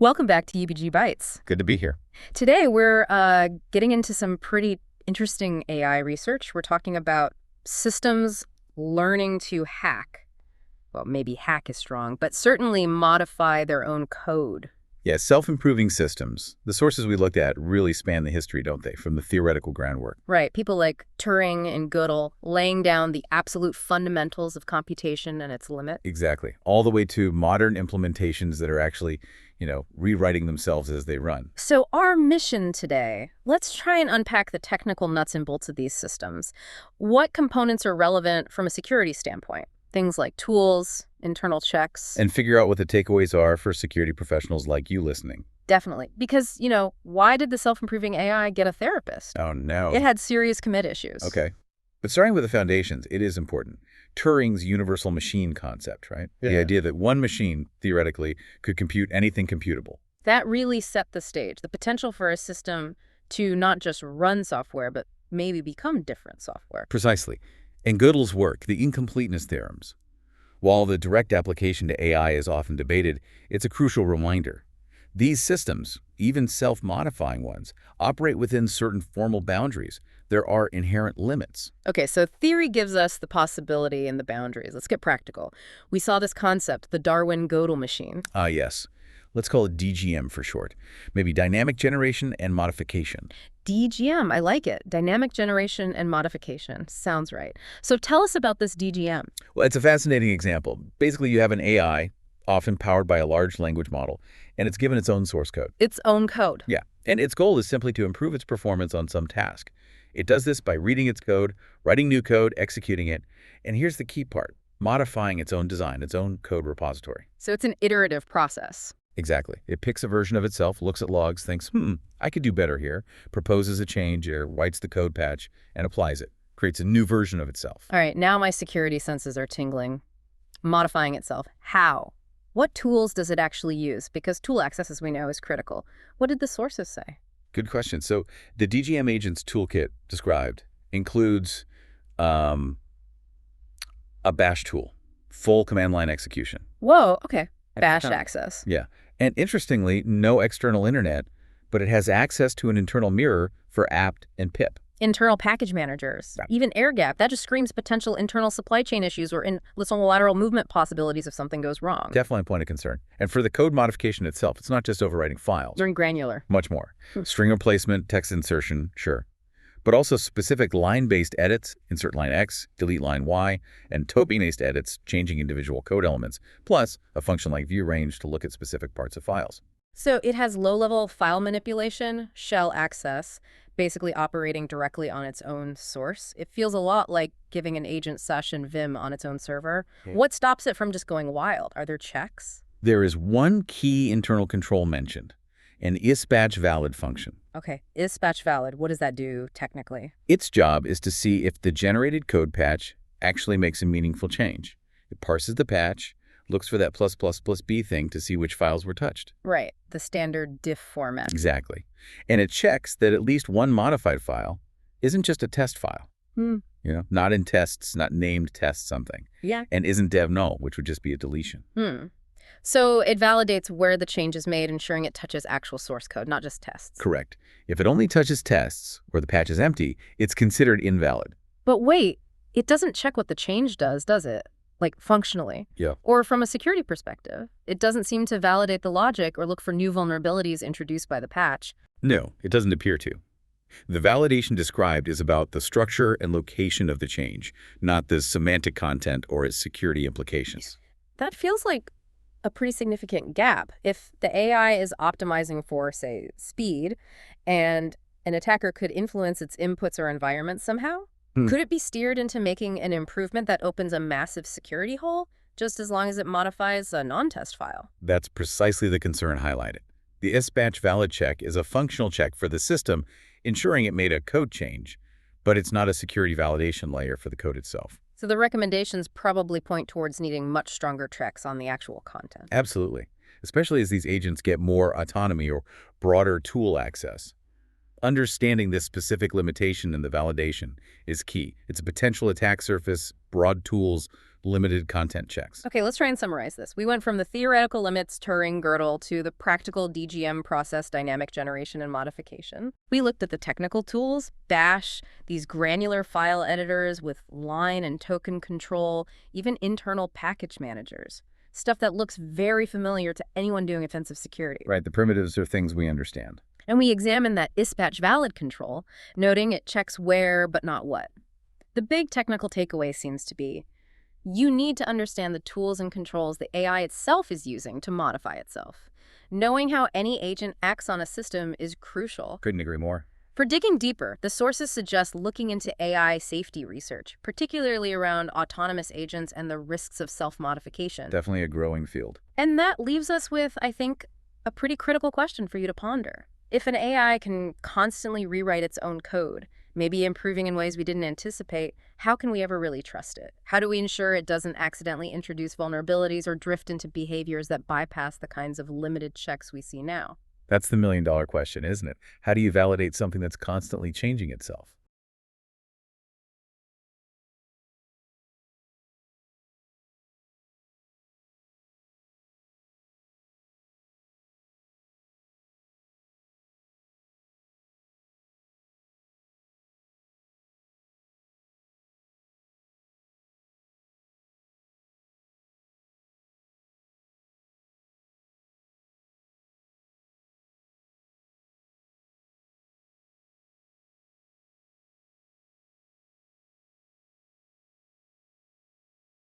Welcome back to UBG Bytes. Good to be here. Today, we're getting into some pretty interesting AI research. We're talking about systems learning to hack. Well, maybe hack is strong, but certainly modify their own code. Yeah, self-improving systems. The sources we looked at really span the history, don't they, from the theoretical groundwork. Right. People like Turing and Gödel laying down the absolute fundamentals of computation and its limit. Exactly. All the way to modern implementations that are actually, rewriting themselves as they run. So our mission today, let's try and unpack the technical nuts and bolts of these systems. What components are relevant from a security standpoint? Things like tools, internal checks. And figure out what the takeaways are for security professionals like you listening. Definitely. Because, why did the self-improving AI get a therapist? Oh, no. It had serious commit issues. Okay. But starting with the foundations, it is important. Turing's universal machine concept, right? Yeah. The idea that one machine, theoretically, could compute anything computable. That really set the stage. The potential for a system to not just run software, but maybe become different software. Precisely. In Gödel's work, the incompleteness theorems. While the direct application to AI is often debated, it's a crucial reminder. These systems, even self-modifying ones, operate within certain formal boundaries. There are inherent limits. Okay, so theory gives us the possibility and the boundaries. Let's get practical. We saw this concept, the Darwin-Gödel machine. Yes. Let's call it DGM for short. Maybe dynamic generation and modification. DGM, I like it. Dynamic generation and modification. Sounds right. So tell us about this DGM. Well, it's a fascinating example. Basically, you have an AI, often powered by a large language model, and it's given its own source code. Its own code. Yeah, and its goal is simply to improve its performance on some task. It does this by reading its code, writing new code, executing it, and here's the key part, modifying its own design, its own code repository. So it's an iterative process. Exactly. It picks a version of itself, looks at logs, thinks, I could do better here, proposes a change or writes the code patch, and applies it, creates a new version of itself. All right, now my security senses are tingling. Modifying itself. How? What tools does it actually use? Because tool access, as we know, is critical. What did the sources say? Good question. So the DGM agent's toolkit described includes a bash tool, full command line execution. Whoa, okay. Bash access. Yeah. And interestingly, no external internet, but it has access to an internal mirror for apt and pip. Internal package managers. Right. Even air gap. That just screams potential internal supply chain issues or lateral movement possibilities if something goes wrong. Definitely a point of concern. And for the code modification itself, it's not just overwriting files. Very granular. Much more. String replacement, text insertion, sure. But also specific line-based edits, insert line X, delete line Y, and token-based edits, changing individual code elements, plus a function like view range to look at specific parts of files. So it has low-level file manipulation, shell access, basically operating directly on its own source. It feels a lot like giving an agent session Vim on its own server. Yeah. What stops it from just going wild? Are there checks? There is one key internal control mentioned, an isBatch valid function. Okay, is batch valid? What does that do technically? Its job is to see if the generated code patch actually makes a meaningful change. It parses the patch, looks for that +++B thing to see which files were touched. Right, the standard diff format. Exactly. And it checks that at least one modified file isn't just a test file. Not in tests, not named test something. Yeah. And isn't dev null, which would just be a deletion. So it validates where the change is made, ensuring it touches actual source code, not just tests. Correct. If it only touches tests, or the patch is empty, it's considered invalid. But wait, it doesn't check what the change does it? Like functionally. Yeah. Or from a security perspective. It doesn't seem to validate the logic or look for new vulnerabilities introduced by the patch. No, it doesn't appear to. The validation described is about the structure and location of the change, not the semantic content or its security implications. That feels like a pretty significant gap. If the AI is optimizing for, say, speed, and an attacker could influence its inputs or environment somehow, could it be steered into making an improvement that opens a massive security hole, just as long as it modifies a non-test file? That's precisely the concern highlighted. The isBatch valid check is a functional check for the system, ensuring it made a code change, but it's not a security validation layer for the code itself. So the recommendations probably point towards needing much stronger checks on the actual content. Absolutely, especially as these agents get more autonomy or broader tool access. Understanding this specific limitation in the validation is key. It's a potential attack surface, broad tools, limited content checks. Okay, let's try and summarize this. We went from the theoretical limits, Turing, Gödel, to the practical DGM process, dynamic generation and modification. We looked at the technical tools, Bash, these granular file editors with line and token control, even internal package managers. Stuff that looks very familiar to anyone doing offensive security. Right, the primitives are things we understand. And we examined that isPatch valid control, noting it checks where but not what. The big technical takeaway seems to be, you need to understand the tools and controls the AI itself is using to modify itself. Knowing how any agent acts on a system is crucial. Couldn't agree more. For digging deeper, the sources suggest looking into AI safety research, particularly around autonomous agents and the risks of self-modification. Definitely a growing field. And that leaves us with, I think, a pretty critical question for you to ponder. If an AI can constantly rewrite its own code, maybe improving in ways we didn't anticipate, how can we ever really trust it? How do we ensure it doesn't accidentally introduce vulnerabilities or drift into behaviors that bypass the kinds of limited checks we see now? That's the million-dollar question, isn't it? How do you validate something that's constantly changing itself?